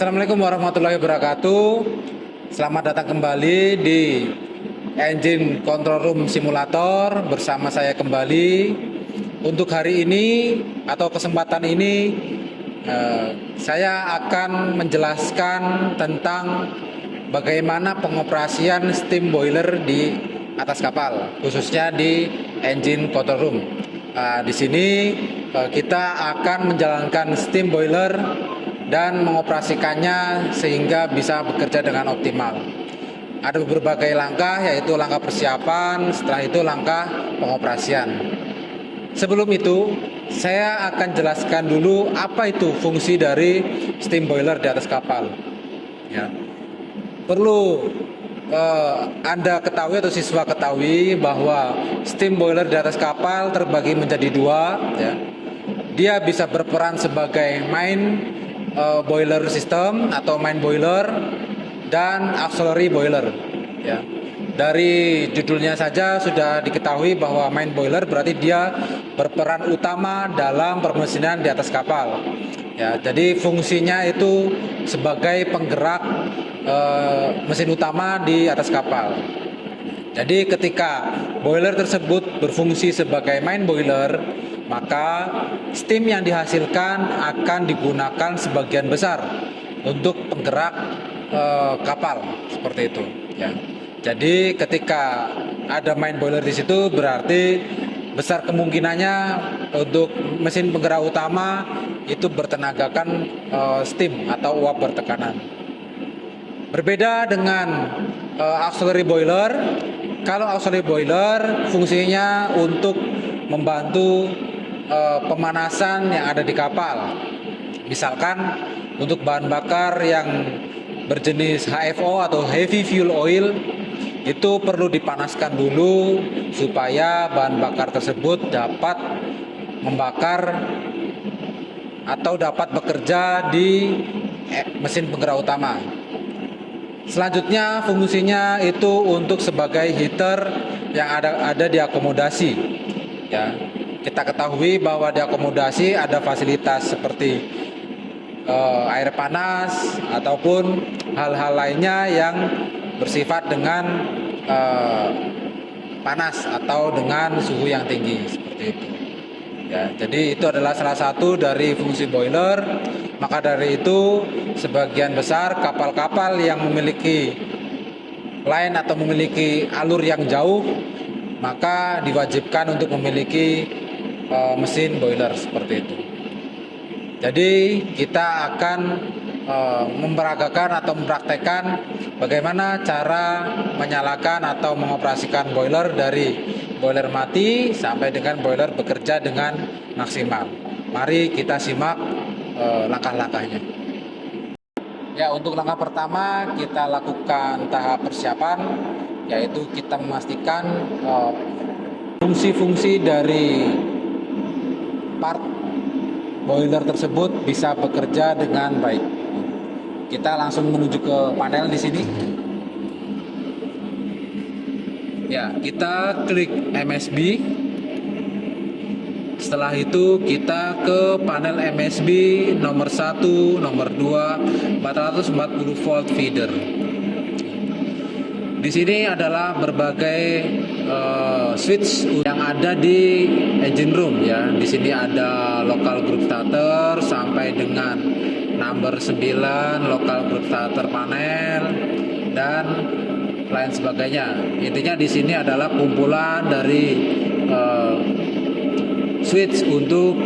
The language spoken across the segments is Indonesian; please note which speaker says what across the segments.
Speaker 1: Assalamualaikum warahmatullahi wabarakatuh. Selamat datang kembali di Engine Control Room Simulator bersama saya kembali. Untuk hari ini atau kesempatan ini saya akan menjelaskan tentang bagaimana pengoperasian steam boiler di atas kapal, khususnya di Engine Control Room. Di sini kita akan menjalankan steam boiler dan mengoperasikannya sehingga bisa bekerja dengan optimal. Ada berbagai langkah, yaitu langkah persiapan, setelah itu langkah pengoperasian. Sebelum itu, saya akan jelaskan dulu apa itu fungsi dari steam boiler di atas kapal. Ya. Perlu Anda ketahui atau siswa ketahui bahwa steam boiler di atas kapal terbagi menjadi dua. Ya. Dia bisa berperan sebagai main boiler system atau main boiler dan auxiliary boiler. Ya. Dari judulnya saja sudah diketahui bahwa main boiler berarti dia berperan utama dalam permesinan di atas kapal. Ya, jadi fungsinya itu sebagai penggerak mesin utama di atas kapal. Jadi ketika boiler tersebut berfungsi sebagai main boiler, maka steam yang dihasilkan akan digunakan sebagian besar untuk penggerak kapal seperti itu. Ya. Jadi ketika ada main boiler di situ berarti besar kemungkinannya untuk mesin penggerak utama itu bertenagakan steam atau uap bertekanan. Berbeda dengan auxiliary boiler. Kalau auxiliary boiler fungsinya untuk membantu pemanasan yang ada di kapal. Misalkan untuk bahan bakar yang berjenis HFO atau heavy fuel oil itu perlu dipanaskan dulu supaya bahan bakar tersebut dapat membakar atau dapat bekerja di mesin penggerak utama. Selanjutnya fungsinya itu untuk sebagai heater yang ada di akomodasi. Ya, kita ketahui bahwa di akomodasi ada fasilitas seperti air panas ataupun hal-hal lainnya yang bersifat dengan panas atau dengan suhu yang tinggi seperti itu. Ya, jadi itu adalah salah satu dari fungsi boiler. Maka dari itu sebagian besar kapal-kapal yang memiliki line atau memiliki alur yang jauh maka diwajibkan untuk memiliki mesin boiler seperti itu. Jadi kita akan memperagakan atau mempraktekkan bagaimana cara menyalakan atau mengoperasikan boiler dari boiler mati sampai dengan boiler bekerja dengan maksimal. Mari kita simak langkah-langkahnya. Ya, untuk langkah pertama kita lakukan tahap persiapan, yaitu kita memastikan fungsi-fungsi dari part boiler tersebut bisa bekerja dengan baik. Kita langsung menuju ke panel di sini. Ya, kita klik MSB. Setelah itu kita ke panel MSB nomor 1, nomor 2, 440 volt feeder. Di sini adalah berbagai switch yang ada di engine room ya. Di sini ada local group starter sampai dengan number 9 local group starter panel dan lain sebagainya. Intinya di sini adalah kumpulan dari switch untuk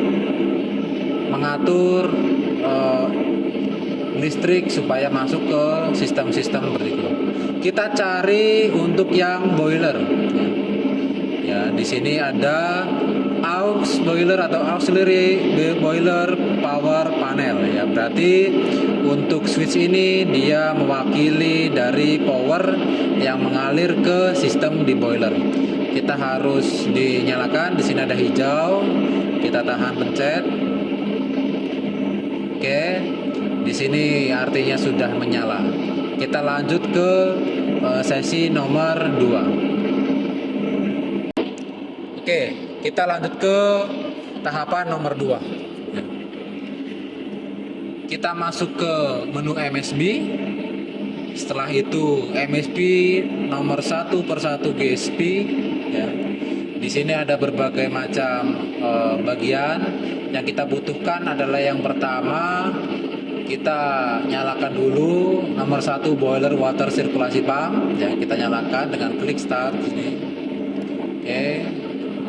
Speaker 1: mengatur listrik supaya masuk ke sistem-sistem berikut. Kita cari untuk yang boiler. Ya, di sini ada aux boiler atau auxiliary boiler power panel. Ya, berarti untuk switch ini dia mewakili dari power yang mengalir ke sistem di boiler. Kita harus dinyalakan. Di sini ada hijau. Kita tahan pencet. Oke. Di sini artinya sudah menyala. Kita lanjut ke sesi nomor 2. Oke, kita lanjut ke tahapan nomor 2. kita masuk ke menu MSB. Setelah itu MSB nomor 1 per 1 GSP ya. Di sini ada berbagai macam bagian. Yang kita butuhkan adalah yang pertama, kita nyalakan dulu nomor 1 boiler water sirkulasi pump ya, kita nyalakan dengan klik start di sini. Oke.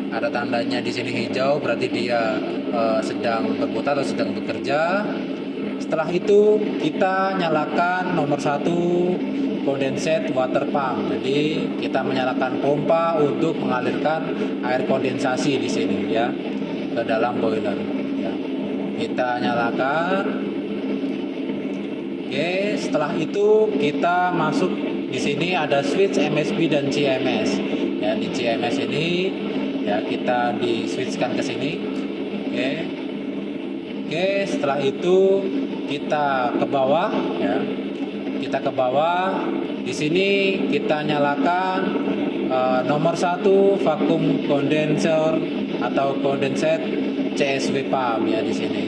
Speaker 1: Ada tandanya di sini hijau, berarti dia sedang berputar atau sedang bekerja. Setelah itu kita nyalakan nomor 1 condensate water pump. Jadi kita menyalakan pompa untuk mengalirkan air kondensasi di sini ya ke dalam boiler. Ya. Kita nyalakan. Oke, setelah itu kita masuk di sini ada switch MSB dan CMS. Ya, di CMS ini ya kita di switchkan ke sini. Oke. Oke, setelah itu kita ke bawah ya. Kita ke bawah. Di sini kita nyalakan nomor 1 vacuum condenser atau condensate CSV pump ya di sini.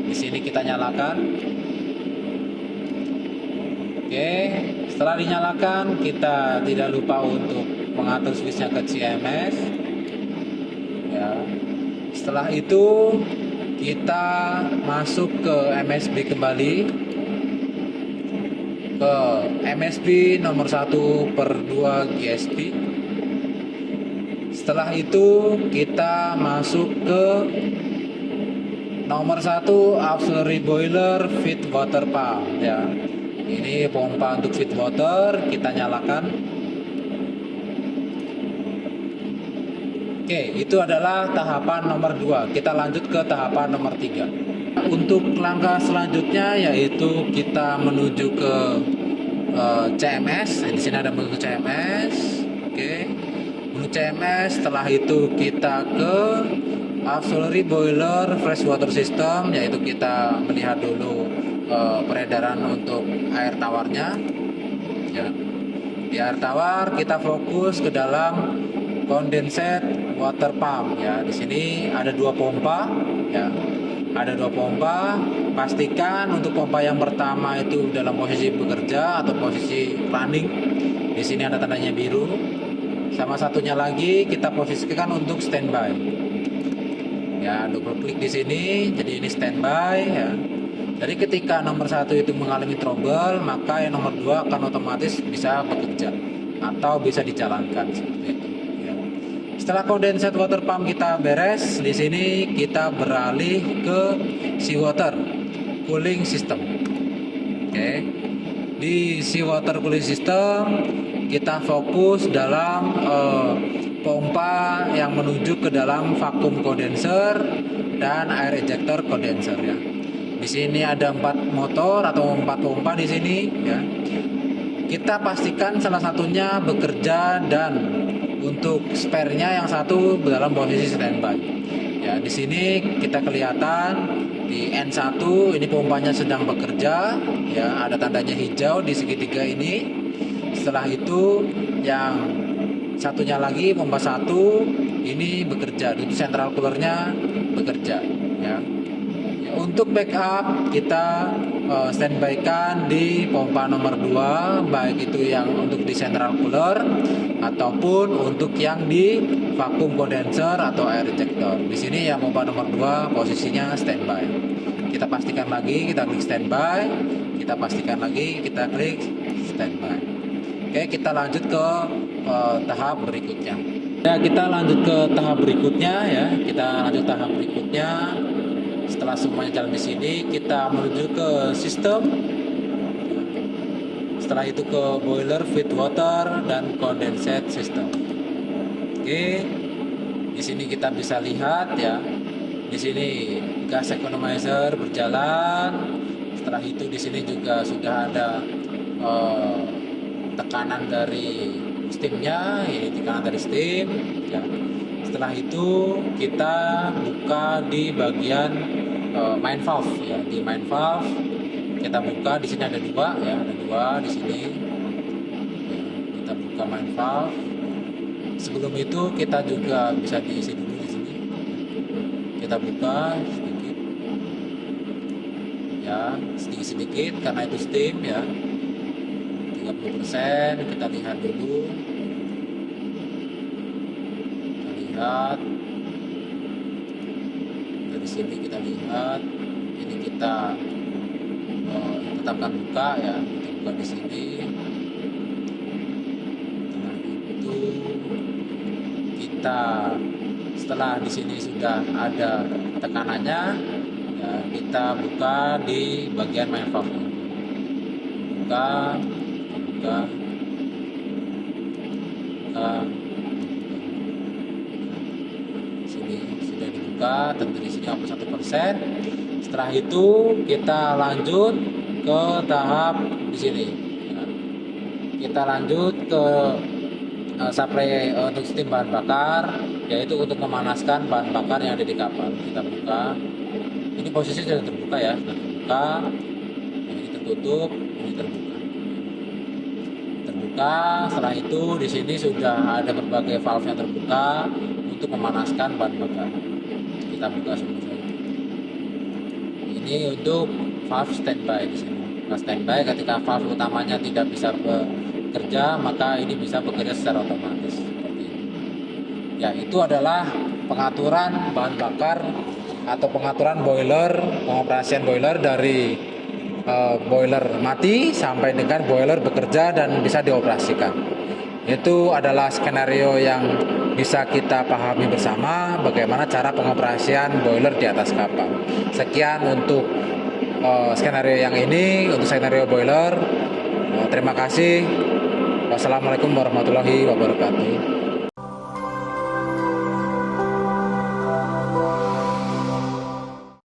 Speaker 1: Di sini kita nyalakan. Oke, setelah dinyalakan kita tidak lupa untuk mengatur switchnya ke CMS. Ya. Setelah itu kita masuk ke MSB kembali, ke MSB nomor 1 per 2 GSP. Setelah itu kita masuk ke nomor 1 auxiliary boiler feed water pump ya. Ini pompa untuk feed water, kita nyalakan. Oke, itu adalah tahapan nomor 2. Kita lanjut ke tahapan nomor 3. Untuk langkah selanjutnya yaitu kita menuju ke CMS. Di sini ada menu CMS. Oke. Menu CMS, setelah itu kita ke auxiliary boiler freshwater system, yaitu kita melihat dulu peredaran untuk air tawarnya. Ya. Di air tawar kita fokus ke dalam condensate water pump ya. Di sini ada 2 pompa ya. Ada 2 pompa. Pastikan untuk pompa yang pertama itu dalam posisi bekerja atau posisi running. Di sini ada tandanya biru. Sama satunya lagi kita posisikan untuk standby. Ya, double klik di sini. Jadi ini standby ya. Jadi ketika nomor 1 itu mengalami trouble, maka yang nomor 2 akan otomatis bisa bekerja atau bisa dijalankan seperti itu. Setelah condensate water pump kita beres, di sini kita beralih ke seawater cooling system. Oke. Di seawater cooling system kita fokus dalam pompa yang menuju ke dalam vacuum condenser dan air ejector condenser ya. Di sini ada 4 motor atau 4 pompa di sini ya. Kita pastikan salah satunya bekerja dan untuk spare-nya yang satu dalam posisi standby. Ya, di sini kita kelihatan di N1 ini pompanya sedang bekerja, ya, ada tandanya hijau di segitiga ini. Setelah itu yang satunya lagi pompa 1 ini bekerja, itu central coolernya bekerja, ya. Untuk backup kita standby-kan di pompa nomor 2, baik itu yang untuk di central cooler ataupun untuk yang di vacuum condenser atau air ejector. Di sini yang pompa nomor 2 posisinya standby. Kita pastikan lagi, kita klik standby, kita pastikan lagi, kita klik standby. Oke, kita lanjut ke tahap berikutnya. Ya, kita lanjut ke tahap berikutnya ya. Kita lanjut tahap berikutnya. Setelah semuanya jalan di sini, kita menuju ke sistem. Setelah itu ke boiler, feed water, dan condensate system. Oke, di sini kita bisa lihat ya. Di sini gas economizer berjalan. Setelah itu di sini juga sudah ada tekanan dari steamnya. Ini tekanan dari steam. Ya. Setelah itu kita buka di bagian main valve ya. Di main valve kita buka, di sini ada 2 ya, ada 2 di sini. Ya, kita buka main valve. Sebelum itu kita juga bisa diisi dulu di sini. Kita buka sedikit. ya, sedikit-sedikit karena itu steam ya. 30%, kita lihat dulu. Kita lihat dari sini, kita lihat ini kita tetapkan buka ya, kita buka di sini. Setelah di sini sudah ada tekanannya ya, kita buka di bagian main valve. Buka sini sudah dibuka, tentu di sini 51%. Setelah itu kita lanjut ke tahap di sini ya. Kita lanjut ke supply untuk steam bahan bakar, yaitu untuk memanaskan bahan bakar yang ada di kapal. Kita buka, ini posisi sudah terbuka ya, sudah terbuka, ini tertutup, ini terbuka. Setelah itu di sini sudah ada berbagai valve yang terbuka untuk memanaskan bahan bakar. Kita buka semua. Ini untuk valve standby di sini. Nah, standby ketika valve utamanya tidak bisa bekerja, maka ini bisa bekerja secara otomatis seperti ini. Ya, itu adalah pengaturan bahan bakar atau pengaturan boiler, pengoperasian boiler dari boiler mati sampai dengan boiler bekerja dan bisa dioperasikan. Itu adalah skenario yang bisa kita pahami bersama bagaimana cara pengoperasian boiler di atas kapal. Sekian untuk skenario yang ini, untuk skenario boiler. Terima kasih. Wassalamualaikum warahmatullahi wabarakatuh.